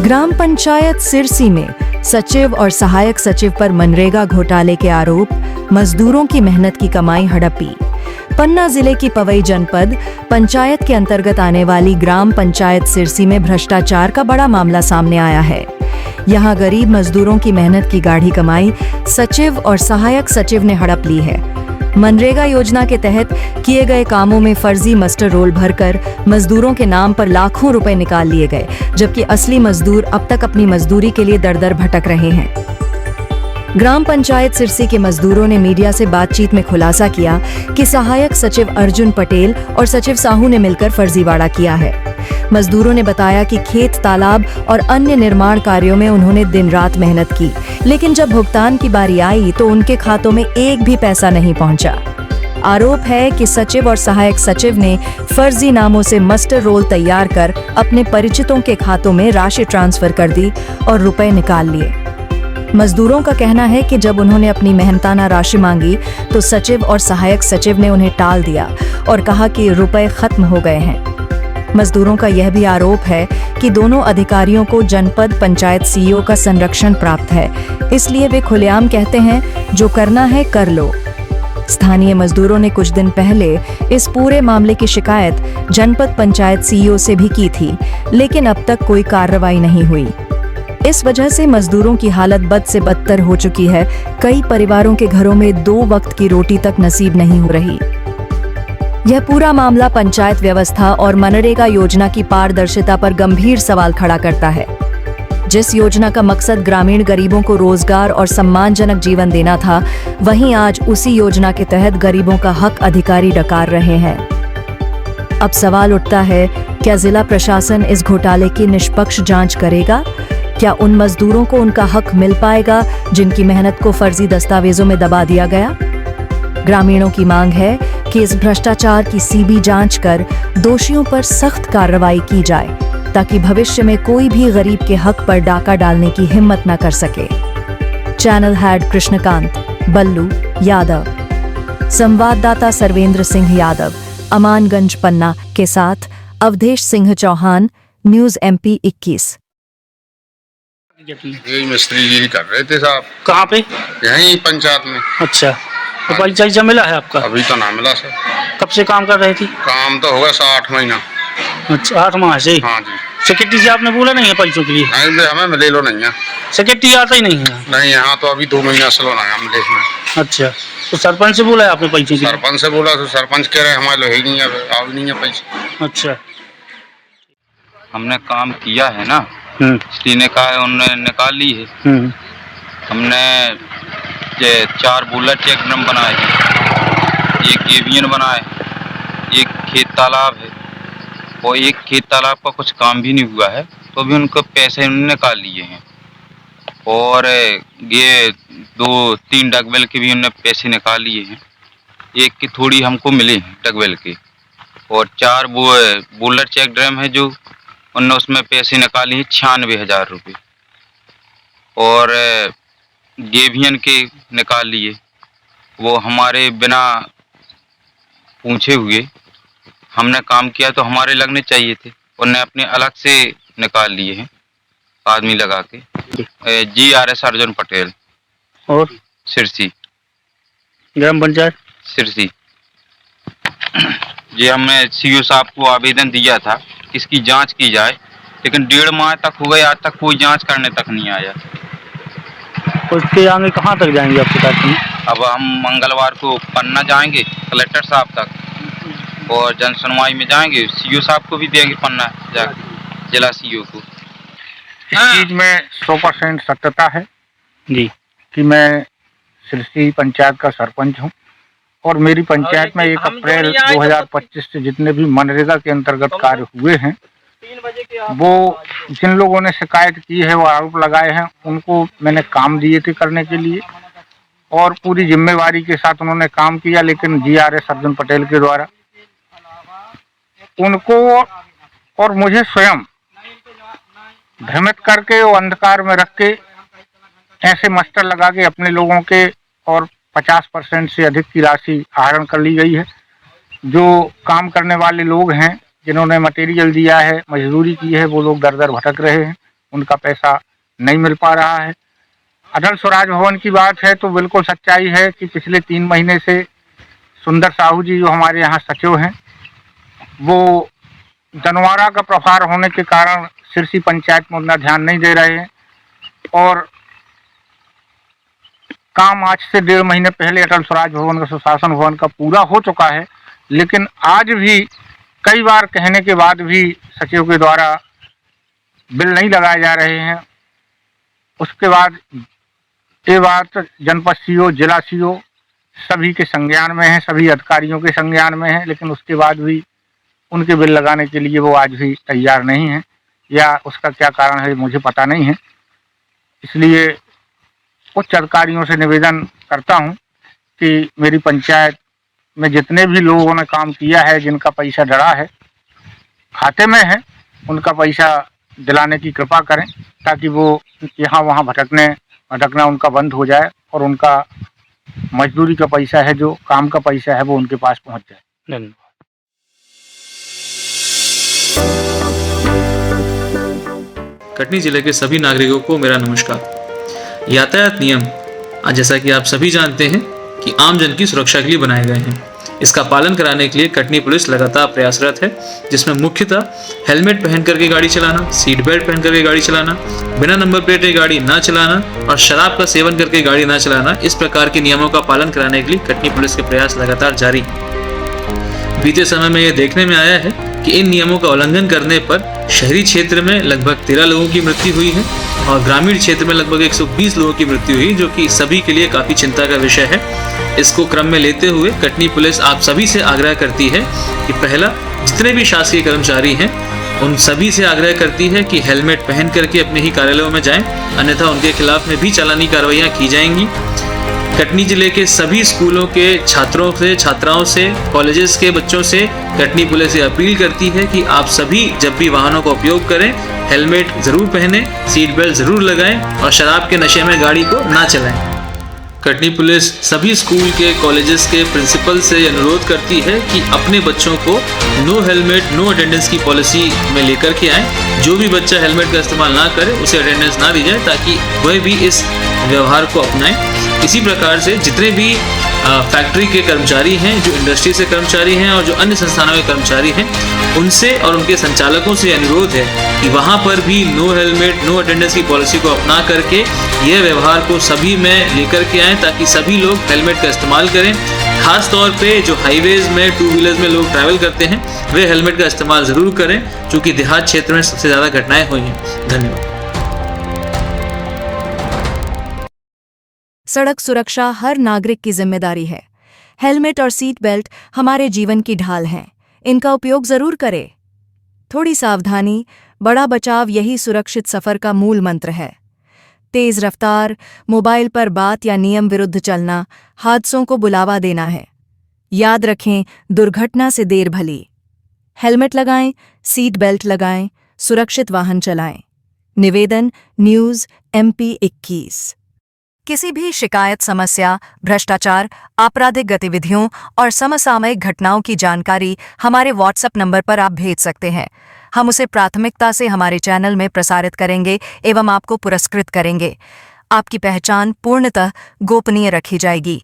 ग्राम पंचायत सिरसी में सचिव और सहायक सचिव पर मनरेगा घोटाले के आरोप, मजदूरों की मेहनत की कमाई हड़पी। पन्ना जिले की पवई जनपद पंचायत के अंतर्गत आने वाली ग्राम पंचायत सिरसी में भ्रष्टाचार का बड़ा मामला सामने आया है। यहाँ गरीब मजदूरों की मेहनत की गाढ़ी कमाई सचिव और सहायक सचिव ने हड़प ली है। मनरेगा योजना के तहत किए गए कामों में फर्जी मस्टर रोल भरकर मजदूरों के नाम पर लाखों रुपए निकाल लिए गए, जबकि असली मजदूर अब तक अपनी मजदूरी के लिए दर-दर भटक रहे हैं। ग्राम पंचायत सिरसी के मजदूरों ने मीडिया से बातचीत में खुलासा किया कि सहायक सचिव अर्जुन पटेल और सचिव साहू ने मिलकर फर्जीवाड़ा किया है। मजदूरों ने बताया कि खेत, तालाब और अन्य निर्माण कार्यों में उन्होंने दिन रात मेहनत की, लेकिन जब भुगतान की बारी आई तो उनके खातों में एक भी पैसा नहीं पहुंचा। आरोप है कि सचिव और सहायक सचिव ने फर्जी नामों से मस्टर रोल तैयार कर अपने परिचितों के खातों में राशि ट्रांसफर कर दी और रुपए निकाल लिए। मजदूरों का कहना है कि जब उन्होंने अपनी मेहनताना राशि मांगी तो सचिव और सहायक सचिव ने उन्हें टाल दिया और कहा कि रुपए खत्म हो गए हैं। मजदूरों का यह भी आरोप है कि दोनों अधिकारियों को जनपद पंचायत सीईओ का संरक्षण प्राप्त है, इसलिए वे खुलेआम कहते हैं जो करना है कर लो। स्थानीय मजदूरों ने कुछ दिन पहले इस पूरे मामले की शिकायत जनपद पंचायत सीईओ से भी की थी, लेकिन अब तक कोई कार्रवाई नहीं हुई। इस वजह से मजदूरों की हालत बद से बदतर हो चुकी है। कई परिवारों के घरों में 2 वक्त की रोटी तक नसीब नहीं हो रही। यह पूरा मामला पंचायत व्यवस्था और मनरेगा योजना की पारदर्शिता पर गंभीर सवाल खड़ा करता है। जिस योजना का मकसद ग्रामीण गरीबों को रोजगार और सम्मानजनक जीवन देना था, वहीं आज उसी योजना के तहत गरीबों का हक अधिकारी डकार रहे हैं। अब सवाल उठता है, क्या जिला प्रशासन इस घोटाले की निष्पक्ष जांच करेगा? क्या उन मजदूरों को उनका हक मिल पाएगा जिनकी मेहनत को फर्जी दस्तावेजों में दबा दिया गया? ग्रामीणों की मांग है कि इस भ्रष्टाचार की सीबी जांच कर दोषियों पर सख्त कार्रवाई की जाए, ताकि भविष्य में कोई भी गरीब के हक पर डाका डालने की हिम्मत न कर सके। चैनल हेड कृष्णकांत बल्लू यादव, संवाददाता सर्वेंद्र सिंह यादव, अमानगंज पन्ना के साथ अवधेश सिंह चौहान, न्यूज MP 21। यही मिस्त्रीगिरी कर रहे थे साहब। कहाँ पे? यहीं पंचायत में। अच्छा, तो परिचय मिला है आपका? अभी तो ना मिला सर। कब से काम कर रही थी? काम तो होगा 8 महीना। अच्छा, 8 माह से? हाँ जी। सेक्रेटरी से आपने बोला नहीं है परिचय के लिए? नहीं, हमें मिले लो नहीं है। सेक्रेटरी आता ही नहीं है? नहीं, यहाँ तो अभी 2 महीना से लोना है मिले में। अच्छा, तो सरपंच से बोला है आपने परिचय के लिए? सरपंच से बोला तो सरपंच कह रहे हमारे लो ही नहीं है, अब नहीं है पैसे। अच्छा, हमने काम किया है ना, इसलिए ने कहा उन्होंने निकाल ली है। हमने 4 बुलेट चेक ड्रम बनाए हैं, 1 एवियन बनाए, 1 खेत तालाब है और 1 खेत तालाब का कुछ काम भी नहीं हुआ है, तो भी उनको पैसे उन्होंने निकाल लिए हैं। और ये 2-3 डगवेल के भी उन्होंने पैसे निकाल लिए हैं। 1 की थोड़ी हमको मिले हैं डगवेल के, और 4 वो बुलेट चेक ड्रम है जो उन्होंने उसमें पैसे निकाले हैं 96,000 रुपये, और गेवियन के निकाल लिए, वो हमारे बिना पूछे हुए हमने काम किया तो हमारे लगने चाहिए थे, उन्हें अपने अलग से निकाल लिए हैं आदमी लगा के। GRS अर्जुन पटेल और सिरसी ग्राम पंचायत सिरसी। ये हमने सीईओ साहब को आवेदन दिया था कि इसकी जांच की जाए, लेकिन 1.5 माह तक हो गए, आज तक कोई जांच करने तक नहीं आया। उसके आगे कहाँ तक जाएंगे आपके साथ में? अब हम मंगलवार को पन्ना जाएंगे कलेक्टर साहब तक, और जन सुनवाई में जाएंगे, सीईओ साहब को भी देंगे पन्ना जाके, जिला सीईओ को। इस चीज में 100% सत्यता है जी कि मैं सिरसी पंचायत का सरपंच हूं, और मेरी पंचायत में 1 अप्रैल 2025 से जितने भी मनरेगा के अंतर्गत कार्य हुए हैं, वो जिन लोगों ने शिकायत की है, वो आरोप लगाए हैं, उनको मैंने काम दिए थे करने के लिए, और पूरी जिम्मेवारी के साथ उन्होंने काम किया। लेकिन GRS अर्जुन पटेल के द्वारा उनको और मुझे स्वयं भ्रमित करके और अंधकार में रख के ऐसे मस्टर लगा के अपने लोगों के और 50% से अधिक की राशि आहरण कर ली गई है। जो काम करने वाले लोग हैं, जिन्होंने मटेरियल दिया है, मजदूरी की है, वो लोग दर दर भटक रहे हैं। उनका पैसा नहीं मिल पा रहा है। अटल स्वराज भवन की बात है तो बिल्कुल सच्चाई है कि पिछले 3 महीने से सुंदर साहू जी जो हमारे यहाँ सचिव हैं, वो जनवारा का प्रभार होने के कारण सिरसी पंचायत में उतना ध्यान नहीं दे रहे हैं और काम आज से 1.5 महीने पहले अटल स्वराज भवन का सुशासन भवन का पूरा हो चुका है, लेकिन आज भी कई बार कहने के बाद भी सचिव के द्वारा बिल नहीं लगाए जा रहे हैं। उसके बाद ये बात जनपद सीओ, जिला सीओ सभी के संज्ञान में है, सभी अधिकारियों के संज्ञान में है, लेकिन उसके बाद भी उनके बिल लगाने के लिए वो आज भी तैयार नहीं है, या उसका क्या कारण है मुझे पता नहीं है। इसलिए उच्च अधिकारियों से निवेदन करता हूं कि मेरी पंचायत में जितने भी लोगों ने काम किया है, जिनका पैसा डरा है, खाते में है, उनका पैसा दिलाने की कृपा करें ताकि वो यहाँ वहाँ भटकना उनका बंद हो जाए और उनका मजदूरी का पैसा है, जो काम का पैसा है, वो उनके पास पहुँच जाए। धन्यवाद। कटनी जिले के सभी नागरिकों को मेरा नमस्कार। यातायात नियम आज जैसा कि आप सभी जानते हैं कि आम जन की सुरक्षा के लिए बनाए गए हैं। इसका पालन कराने के लिए कटनी पुलिस लगातार प्रयासरत है, जिसमें मुख्यतः हेलमेट पहन करके गाड़ी चलाना, सीट बेल्ट पहन करके गाड़ी चलाना, बिना नंबर प्लेट के गाड़ी ना चलाना और शराब का सेवन करके गाड़ी ना चलाना, इस प्रकार के नियमों का पालन कराने के लिए कटनी पुलिस के प्रयास लगातार जारी हैं। बीते समय में यह देखने में आया है कि इन नियमों का उल्लंघन करने पर शहरी क्षेत्र में लगभग 13 लोगों की मृत्यु हुई है और ग्रामीण क्षेत्र में लगभग 120 लोगों की मृत्यु हुई, जो कि सभी के लिए काफी चिंता का विषय है। इसको क्रम में लेते हुए कटनी पुलिस आप सभी से आग्रह करती है कि पहला, जितने भी शासकीय कर्मचारी हैं उन सभी से आग्रह करती है कि हेलमेट पहन करके अपने ही कार्यालयों में जाएं, अन्यथा उनके खिलाफ में भी चालानी कार्रवाइयां की जाएंगी। कटनी जिले के सभी स्कूलों के छात्रों से, छात्राओं से, कॉलेजेस के बच्चों से कटनी पुलिस ये अपील करती है कि आप सभी जब भी वाहनों का उपयोग करें, हेलमेट जरूर पहनें, सीट बेल्ट जरूर लगाएं और शराब के नशे में गाड़ी को ना चलाएं। कटनी पुलिस सभी स्कूल के, कॉलेजेस के प्रिंसिपल से अनुरोध करती है कि अपने बच्चों को नो हेलमेट नो अटेंडेंस की पॉलिसी में लेकर के आएं। जो भी बच्चा हेलमेट का इस्तेमाल ना करे उसे अटेंडेंस ना दी जाए, ताकि वह भी इस व्यवहार को अपनाएं। इसी प्रकार से जितने भी फैक्ट्री के कर्मचारी हैं, जो इंडस्ट्री से कर्मचारी हैं और जो अन्य संस्थानों के कर्मचारी हैं, उनसे और उनके संचालकों से अनुरोध है कि वहां पर भी नो हेलमेट नो अटेंडेंस की पॉलिसी को अपना करके यह व्यवहार को सभी में लेकर के आएँ, ताकि सभी लोग हेलमेट का इस्तेमाल करें। खास तौर पे जो हाईवेज में, 2 व्हीलर्स में लोग ट्रैवल करते हैं, वे हेलमेट का इस्तेमाल जरूर करें, क्योंकि देहात क्षेत्र में सबसे ज्यादा घटनाएं हुई हैं। धन्यवाद। सड़क सुरक्षा हर नागरिक की जिम्मेदारी है। हेलमेट और सीट बेल्ट हमारे जीवन की ढाल हैं। इनका उपयोग जरूर करें। थोड़ी सावधानी, बड़ा बचाव, यही सुरक्षित सफर का मूल मंत्र है। तेज रफ्तार, मोबाइल पर बात या नियम विरुद्ध चलना हादसों को बुलावा देना है। याद रखें, दुर्घटना से देर भली। हेलमेट लगाएं, सीट बेल्ट लगाएं, सुरक्षित वाहन चलाएं। निवेदन न्यूज़ MP 21। किसी भी शिकायत, समस्या, भ्रष्टाचार, आपराधिक गतिविधियों और समसामयिक घटनाओं की जानकारी हमारे व्हाट्सएप नंबर पर आप भेज सकते हैं। हम उसे प्राथमिकता से हमारे चैनल में प्रसारित करेंगे एवं आपको पुरस्कृत करेंगे। आपकी पहचान पूर्णतः गोपनीय रखी जाएगी।